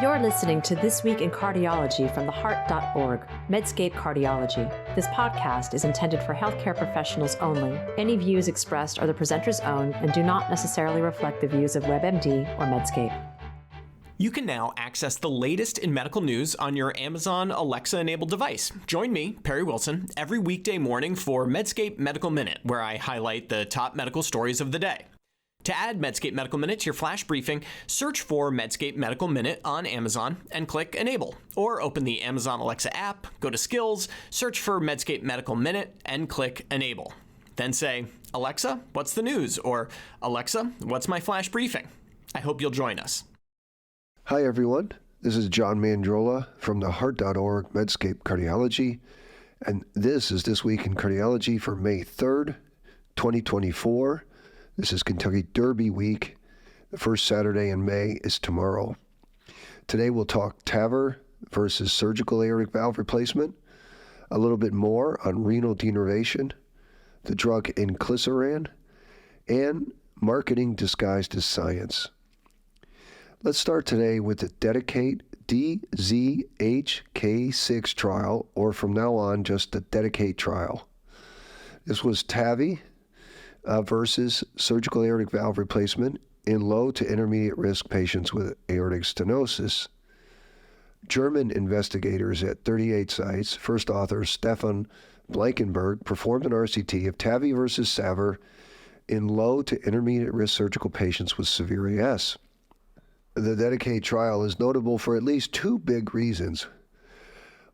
You're listening to This Week in Cardiology from theheart.org, Medscape Cardiology. This podcast is intended for healthcare professionals only. Any views expressed are the presenter's own and do not necessarily reflect the views of WebMD or Medscape. You can now access the latest in medical news on your Amazon Alexa-enabled device. Join me, Perry Wilson, every weekday morning for Medscape Medical Minute, where I highlight the top medical stories of the day. To add Medscape Medical Minute to your flash briefing, search for Medscape Medical Minute on Amazon and click Enable. Or open the Amazon Alexa app, go to Skills, search for Medscape Medical Minute, and click Enable. Then say, Alexa, what's the news? Or Alexa, what's my flash briefing? I hope you'll join us. Hi everyone, this is John Mandrola from theheart.org Medscape Cardiology, and this is This Week in Cardiology for May 3rd, 2024. This is Kentucky Derby week. The first Saturday in May is tomorrow. Today we'll talk TAVR versus surgical aortic valve replacement, a little bit more on renal denervation, the drug inclisiran, and marketing disguised as science. Let's start today with the Dedicate DZHK6 trial, or from now on, just the Dedicate trial. This was TAVI versus surgical aortic valve replacement in low to intermediate risk patients with aortic stenosis. German investigators at 38 sites, first author Stefan Blankenberg, performed an RCT of TAVI versus SAVR in low to intermediate risk surgical patients with severe AS. The Dedicate trial is notable for at least two big reasons.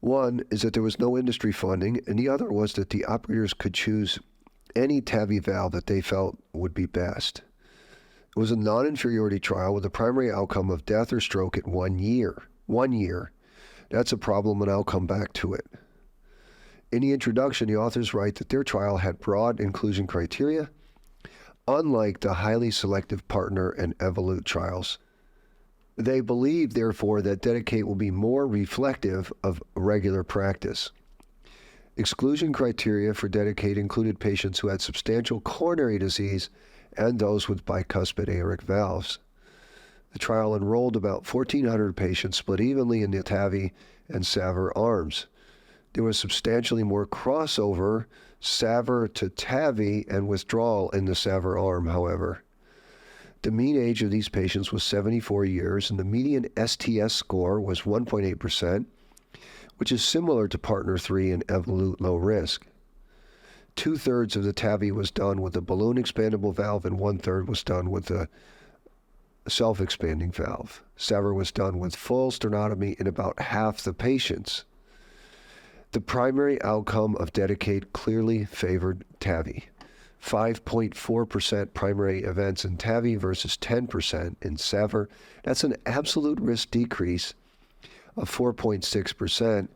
One is that there was no industry funding, and the other was that the operators could choose any TAVI valve that they felt would be best. It was a non-inferiority trial with a primary outcome of death or stroke at 1 year. 1 year. That's a problem, and I'll come back to it. In the introduction, the authors write that their trial had broad inclusion criteria, unlike the highly selective PARTNER and Evolute trials. They believe, therefore, that Dedicate will be more reflective of regular practice. Exclusion criteria for Dedicate included patients who had substantial coronary disease and those with bicuspid aortic valves. The trial enrolled about 1,400 patients split evenly in the TAVI and SAVR arms. There was substantially more crossover SAVR to TAVI and withdrawal in the SAVR arm, however. The mean age of these patients was 74 years, and the median STS score was 1.8%, which is similar to PARTNER 3 and Evolute low risk. 2/3 of the TAVI was done with a balloon expandable valve, and 1/3 was done with a self-expanding valve. SAVR was done with full sternotomy in about half the patients. The primary outcome of Dedicate clearly favored TAVI. 5.4% primary events in TAVI versus 10% in SAVR. That's an absolute risk decrease of 4.6%,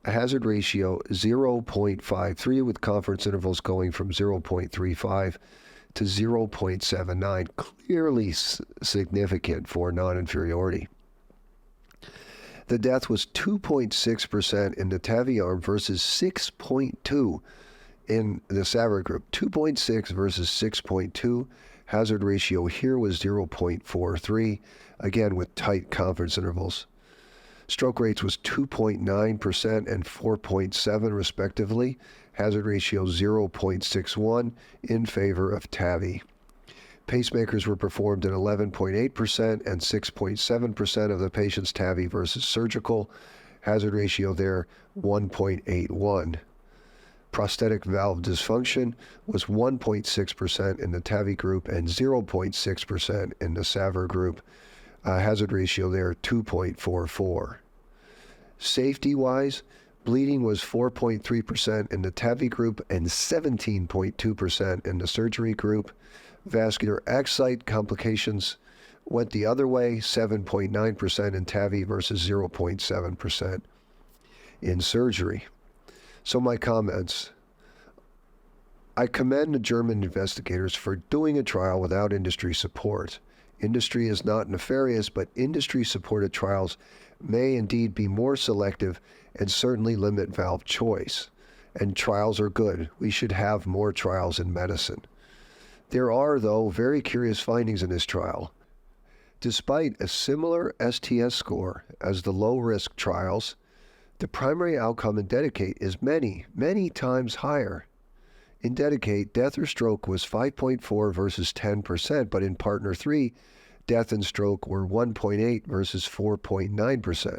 a hazard ratio 0.53 with confidence intervals going from 0.35 to 0.79, clearly significant for non-inferiority. The death was 2.6% in the TAVI arm versus 6.2 in the SAVR group. 2.6 versus 6.2. Hazard ratio here was 0.43, again with tight confidence intervals. Stroke rates was 2.9% and 4.7 respectively. Hazard ratio 0.61 in favor of TAVI. Pacemakers were performed in 11.8% and 6.7% of the patients TAVI versus surgical. Hazard ratio there 1.81. Prosthetic valve dysfunction was 1.6% in the TAVI group and 0.6% in the SAVR group. Hazard ratio there 2.44. Safety-wise, bleeding was 4.3% in the TAVI group and 17.2% in the surgery group. Vascular excite complications went the other way, 7.9% in TAVI versus 0.7% in surgery. So my comments. I commend the German investigators for doing a trial without industry support. Industry is not nefarious, but industry-supported trials may indeed be more selective and certainly limit valve choice. And trials are good. We should have more trials in medicine. There are, though, very curious findings in this trial. Despite a similar STS score as the low-risk trials, the primary outcome in Dedicate is many, many times higher. In Dedicate, death or stroke was 5.4 versus 10%, but in Partner 3, death and stroke were 1.8 versus 4.9%.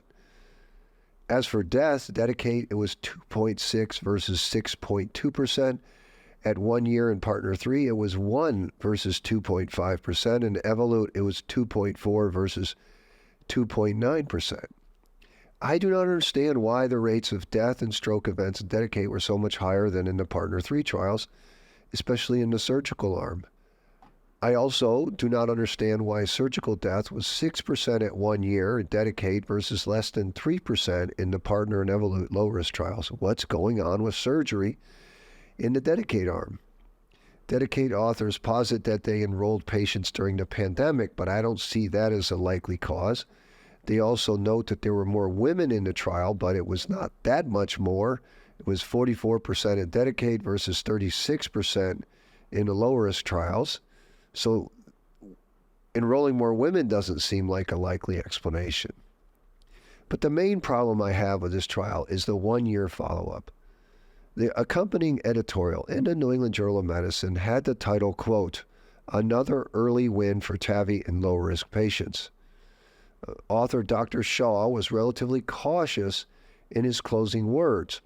As for death, Dedicate, it was 2.6 versus 6.2%. At 1 year in Partner 3, it was 1 versus 2.5%, and Evolute, it was 2.4 versus 2.9%. I do not understand why the rates of death and stroke events in Dedicate were so much higher than in the Partner 3 trials, especially in the surgical arm. I also do not understand why surgical death was 6% at 1 year in Dedicate versus less than 3% in the Partner and Evolute low-risk trials. What's going on with surgery in the Dedicate arm? Dedicate authors posit that they enrolled patients during the pandemic, but I don't see that as a likely cause. They also note that there were more women in the trial, but it was not that much more. It was 44% in Dedicate versus 36% in the low-risk trials. So enrolling more women doesn't seem like a likely explanation. But the main problem I have with this trial is the 1-year follow-up. The accompanying editorial in the New England Journal of Medicine had the title, quote, "Another early win for TAVI in low-risk patients." Author Dr. Shaw was relatively cautious in his closing words,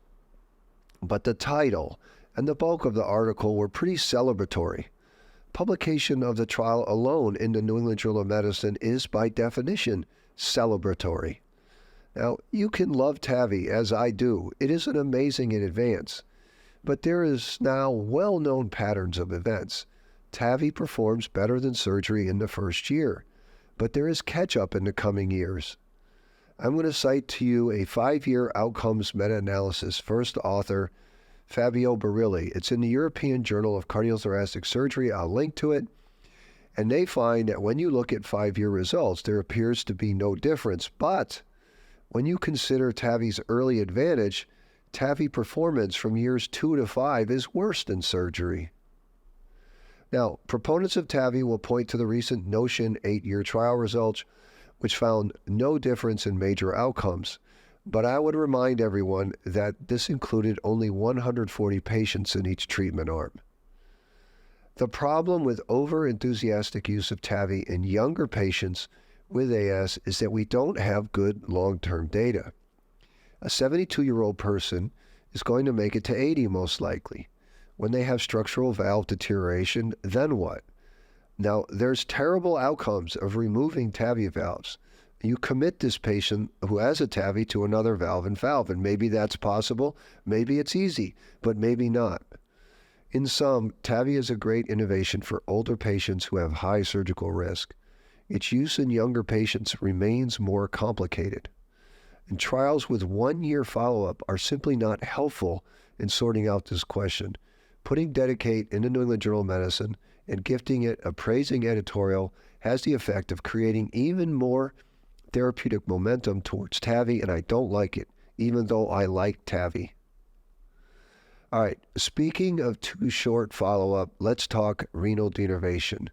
but the title and the bulk of the article were pretty celebratory. Publication of the trial alone in the New England Journal of Medicine is, by definition, celebratory. Now, you can love TAVI, as I do. It isn't amazing in advance, but there is now well-known patterns of events. TAVI performs better than surgery in the first year, but there is catch-up in the coming years. I'm going to cite to you a 5-year outcomes meta-analysis, first author, Fabio Barilli. It's in the European Journal of Cardiothoracic Surgery. I'll link to it. And they find that when you look at 5-year results, there appears to be no difference. But when you consider TAVI's early advantage, TAVI performance from years 2 to 5 is worse than surgery. Now, proponents of TAVI will point to the recent Notion 8-year trial results, which found no difference in major outcomes. But I would remind everyone that this included only 140 patients in each treatment arm. The problem with over-enthusiastic use of TAVI in younger patients with AS is that we don't have good long-term data. A 72-year-old person is going to make it to 80 most likely. When they have structural valve deterioration, then what? Now, there's terrible outcomes of removing TAVI valves. You commit this patient who has a TAVI to another valve and valve, and maybe that's possible, maybe it's easy, but maybe not. In sum, TAVI is a great innovation for older patients who have high surgical risk. Its use in younger patients remains more complicated. And trials with 1-year follow-up are simply not helpful in sorting out this question. Putting Dedicate in the New England Journal of Medicine and gifting it a praising editorial has the effect of creating even more therapeutic momentum towards TAVI, and I don't like it, even though I like TAVI. All right, speaking of too short follow-up, let's talk renal denervation.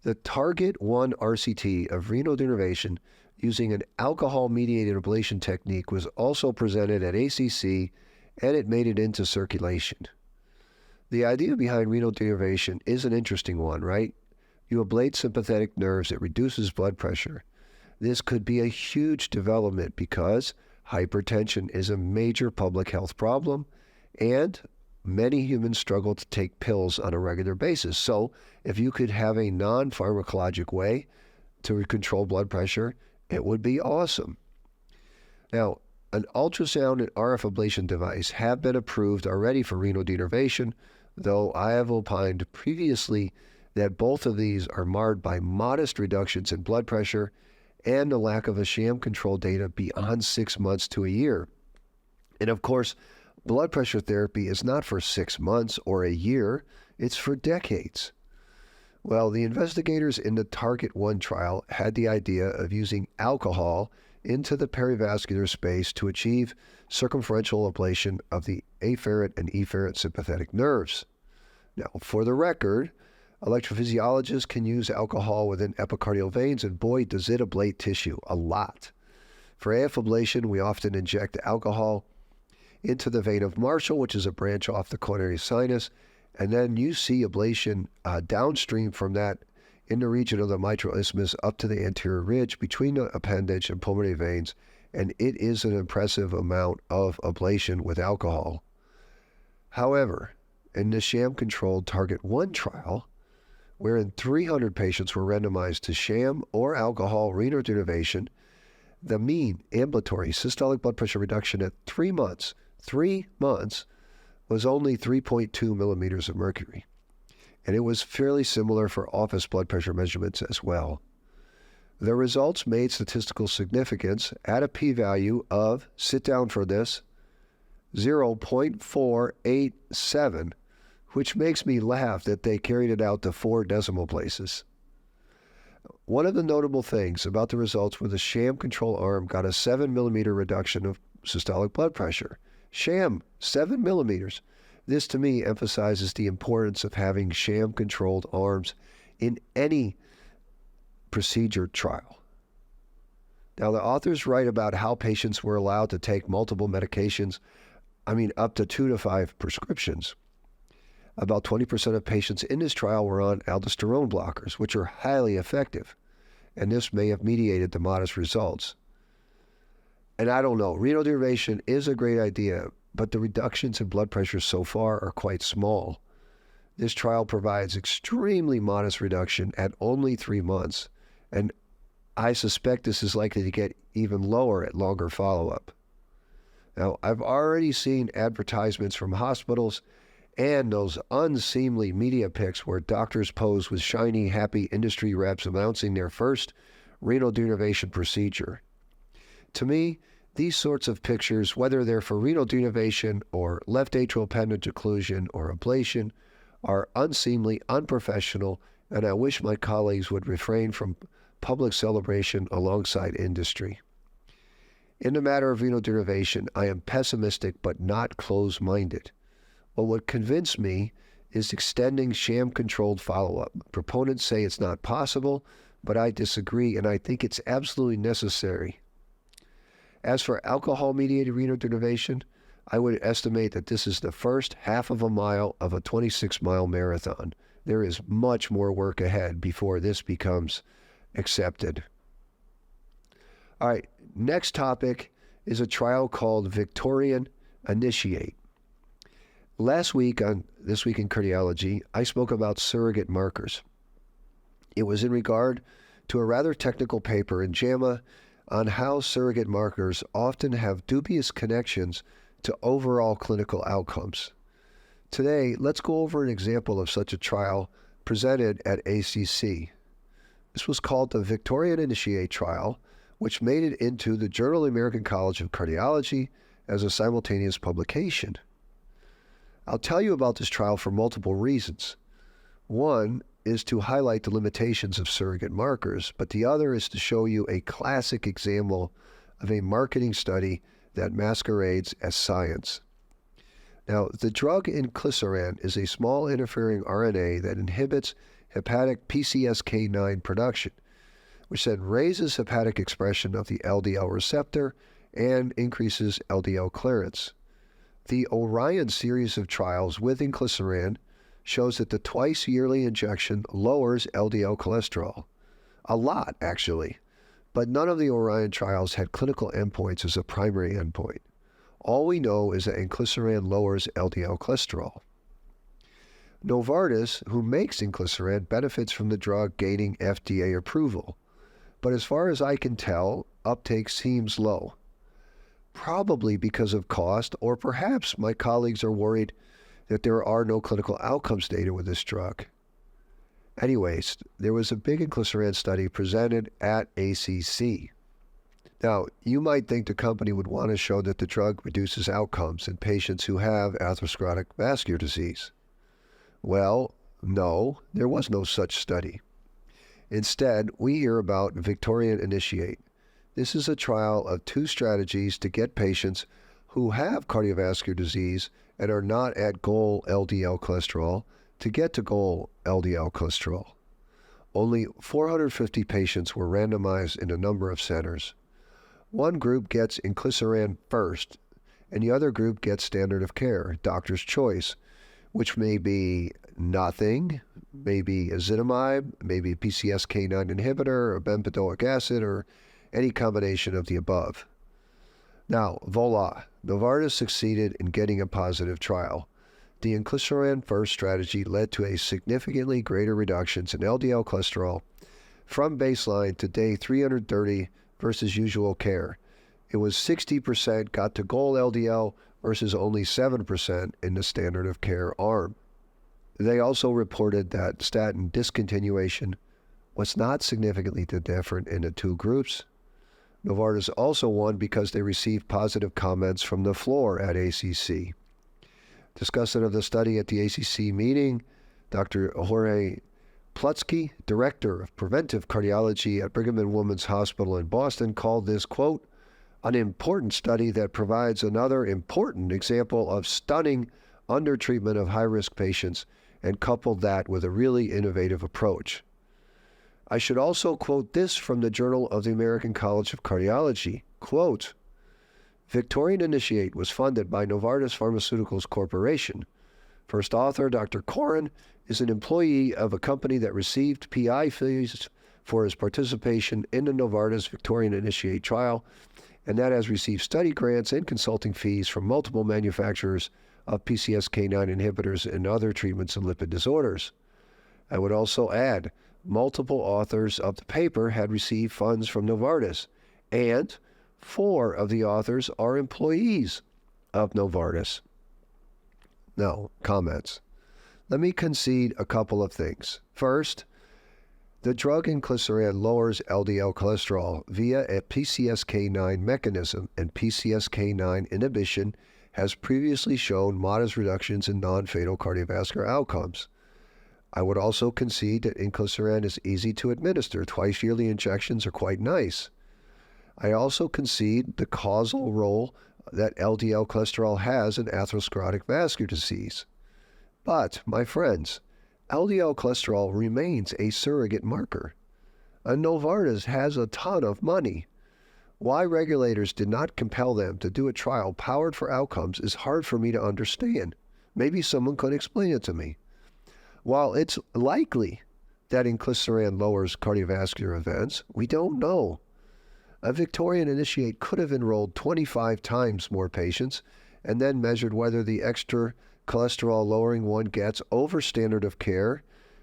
The Target 1 RCT of renal denervation using an alcohol-mediated ablation technique was also presented at ACC, and it made it into circulation. The idea behind renal denervation is an interesting one, right? You ablate sympathetic nerves, it reduces blood pressure. This could be a huge development because hypertension is a major public health problem, and many humans struggle to take pills on a regular basis. So if you could have a non-pharmacologic way to control blood pressure, it would be awesome. Now, an ultrasound and RF ablation device have been approved already for renal denervation, though I have opined previously that both of these are marred by modest reductions in blood pressure and the lack of a sham control data beyond 6 months to a year. And of course, blood pressure therapy is not for 6 months or a year, it's for decades. Well, the investigators in the Target 1 trial had the idea of using alcohol into the perivascular space to achieve circumferential ablation of the afferent and efferent sympathetic nerves. Now, for the record, Electrophysiologists can use alcohol within epicardial veins, and boy, does it ablate tissue a lot. For AF ablation, we often inject alcohol into the vein of Marshall, which is a branch off the coronary sinus, and then you see ablation downstream from that in the region of the mitral isthmus up to the anterior ridge between the appendage and pulmonary veins, and it is an impressive amount of ablation with alcohol. However, in the sham-controlled Target 1 trial, wherein 300 patients were randomized to sham or alcohol renal denervation, the mean ambulatory systolic blood pressure reduction at 3 months was only 3.2 millimeters of mercury. And it was fairly similar for office blood pressure measurements as well. The results made statistical significance at a p-value of, sit down for this, 0.487, which makes me laugh that they carried it out to 4 decimal places. One of the notable things about the results was the sham control arm got a 7 millimeter reduction of systolic blood pressure. Sham, 7 millimeters. This to me emphasizes the importance of having sham-controlled arms in any procedure trial. Now, the authors write about how patients were allowed to take multiple medications, up to 2 to 5 prescriptions. About 20% of patients in this trial were on aldosterone blockers, which are highly effective, and this may have mediated the modest results. And I don't know, renal denervation is a great idea, but the reductions in blood pressure so far are quite small. This trial provides extremely modest reduction at only 3 months, and I suspect this is likely to get even lower at longer follow-up. Now, I've already seen advertisements from hospitals and those unseemly media pics where doctors pose with shiny, happy industry reps announcing their first renal denervation procedure. To me, these sorts of pictures, whether they're for renal denervation or left atrial appendage occlusion or ablation, are unseemly, unprofessional, and I wish my colleagues would refrain from public celebration alongside industry. In the matter of renal denervation, I am pessimistic but not closed-minded. But what convinced me is extending sham-controlled follow-up. Proponents say it's not possible, but I disagree, and I think it's absolutely necessary. As for alcohol-mediated renal denervation, I would estimate that this is the first half of a mile of a 26-mile marathon. There is much more work ahead before this becomes accepted. All right, next topic is a trial called Victorian Initiate. Last week on This Week in Cardiology, I spoke about surrogate markers. It was in regard to a rather technical paper in JAMA on how surrogate markers often have dubious connections to overall clinical outcomes. Today, let's go over an example of such a trial presented at ACC. This was called the Victorian Initiate trial, which made it into the Journal of the American College of Cardiology as a simultaneous publication. I'll tell you about this trial for multiple reasons. One is to highlight the limitations of surrogate markers, but the other is to show you a classic example of a marketing study that masquerades as science. Now, the drug inclisiran is a small interfering RNA that inhibits hepatic PCSK9 production, which then raises hepatic expression of the LDL receptor and increases LDL clearance. The Orion series of trials with inclisiran shows that the twice-yearly injection lowers LDL cholesterol. A lot, actually. But none of the Orion trials had clinical endpoints as a primary endpoint. All we know is that inclisiran lowers LDL cholesterol. Novartis, who makes inclisiran, benefits from the drug gaining FDA approval. But as far as I can tell, uptake seems low. Probably because of cost, or perhaps my colleagues are worried that there are no clinical outcomes data with this drug. Anyways, there was a big inclisiran study presented at ACC. Now, you might think the company would want to show that the drug reduces outcomes in patients who have atherosclerotic vascular disease. Well, no, there was no such study. Instead, we hear about Victorian Initiate. This is a trial of 2 strategies to get patients who have cardiovascular disease and are not at goal LDL cholesterol to get to goal LDL cholesterol. Only 450 patients were randomized in a number of centers. One group gets inclisiran first, and the other group gets standard of care, doctor's choice, which may be nothing, maybe ezetimibe, maybe a PCSK9 inhibitor, or bempedoic acid, or any combination of the above. Now, voila, Novartis succeeded in getting a positive trial. The inclisiran first strategy led to a significantly greater reductions in LDL cholesterol from baseline to day 330 versus usual care. It was 60% got to goal LDL versus only 7% in the standard of care arm. They also reported that statin discontinuation was not significantly different in the two groups. Novartis also won because they received positive comments from the floor at ACC. Discussant of the study at the ACC meeting, Dr. Jorge Plutsky, Director of Preventive Cardiology at Brigham and Women's Hospital in Boston, called this, quote, an important study that provides another important example of stunning undertreatment of high-risk patients and coupled that with a really innovative approach. I should also quote this from the Journal of the American College of Cardiology, quote, Victorian Initiate was funded by Novartis Pharmaceuticals Corporation. First author, Dr. Koren, is an employee of a company that received PI fees for his participation in the Novartis Victorian Initiate trial, and that has received study grants and consulting fees from multiple manufacturers of PCSK9 inhibitors and other treatments of lipid disorders. I would also add, multiple authors of the paper had received funds from Novartis, and 4 of the authors are employees of Novartis. Now, comments. Let me concede a couple of things. First, the drug inclisiran lowers LDL cholesterol via a PCSK9 mechanism, and PCSK9 inhibition has previously shown modest reductions in non-fatal cardiovascular outcomes. I would also concede that inclisiran is easy to administer. Twice-yearly injections are quite nice. I also concede the causal role that LDL cholesterol has in atherosclerotic vascular disease. But, my friends, LDL cholesterol remains a surrogate marker. And Novartis has a ton of money. Why regulators did not compel them to do a trial powered for outcomes is hard for me to understand. Maybe someone could explain it to me. While it's likely that inclisiran lowers cardiovascular events, we don't know. A Victorian Initiate could have enrolled 25 times more patients and then measured whether the extra cholesterol lowering one gets over standard of care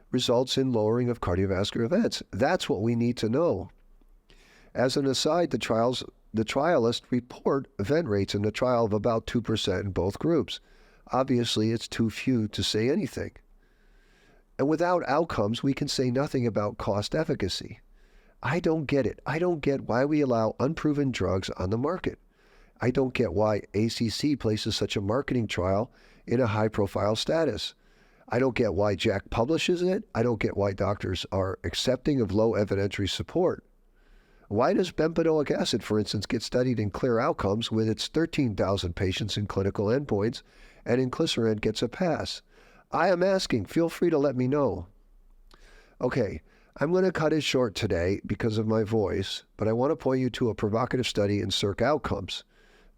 results in lowering of cardiovascular events. That's what we need to know. As an aside, the trialists report event rates in the trial of about 2% in both groups. Obviously, it's too few to say anything. And without outcomes, we can say nothing about cost efficacy. I don't get it. I don't get why we allow unproven drugs on the market. I don't get why ACC places such a marketing trial in a high-profile status. I don't get why JACC publishes it. I don't get why doctors are accepting of low evidentiary support. Why does bempedoic acid, for instance, get studied in clear outcomes with its 13,000 patients in clinical endpoints, and inclisiran gets a pass? I am asking. Feel free to let me know. Okay. I'm going to cut it short today because of my voice, but I want to point you to a provocative study in CIRC outcomes.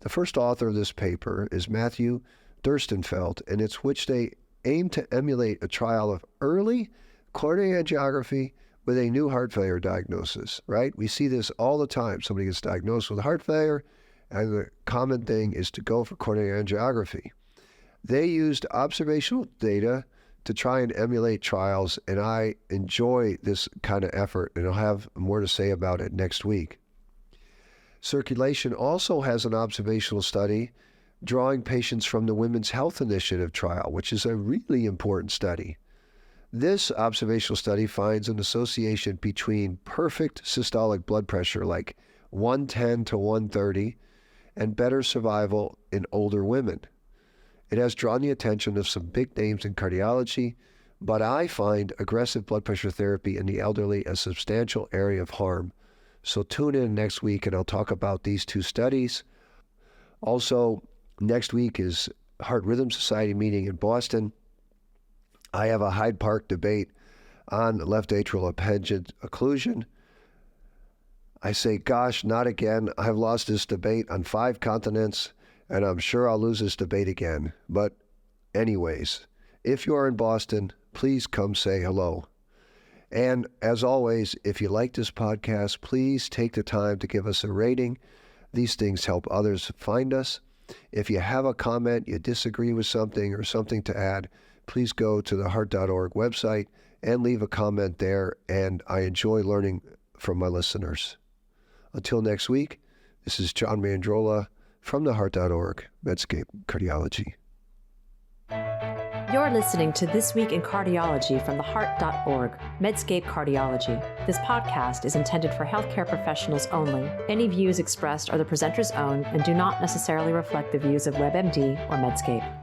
The first author of this paper is Matthew Durstenfeld, and it's which they aim to emulate a trial of early coronary angiography with a new heart failure diagnosis, right? We see this all the time. Somebody gets diagnosed with heart failure, and the common thing is to go for coronary angiography. They used observational data to try and emulate trials, and I enjoy this kind of effort, and I'll have more to say about it next week. Circulation also has an observational study drawing patients from the Women's Health Initiative trial, which is a really important study. This observational study finds an association between perfect systolic blood pressure, like 110 to 130, and better survival in older women. It has drawn the attention of some big names in cardiology, but I find aggressive blood pressure therapy in the elderly a substantial area of harm. So tune in next week and I'll talk about these 2 studies. Also, next week is Heart Rhythm Society meeting in Boston. I have a Hyde Park debate on left atrial appendage occlusion. I say, gosh, not again. I've lost this debate on 5 continents, and I'm sure I'll lose this debate again. But anyways, if you are in Boston, please come say hello. And as always, if you like this podcast, please take the time to give us a rating. These things help others find us. If you have a comment, you disagree with something or something to add, please go to the heart.org website and leave a comment there. And I enjoy learning from my listeners. Until next week, this is John Mandrola from the heart.org, Medscape Cardiology. You're listening to This Week in Cardiology from the heart.org, Medscape Cardiology. This podcast is intended for healthcare professionals only. Any views expressed are the presenter's own and do not necessarily reflect the views of WebMD or Medscape.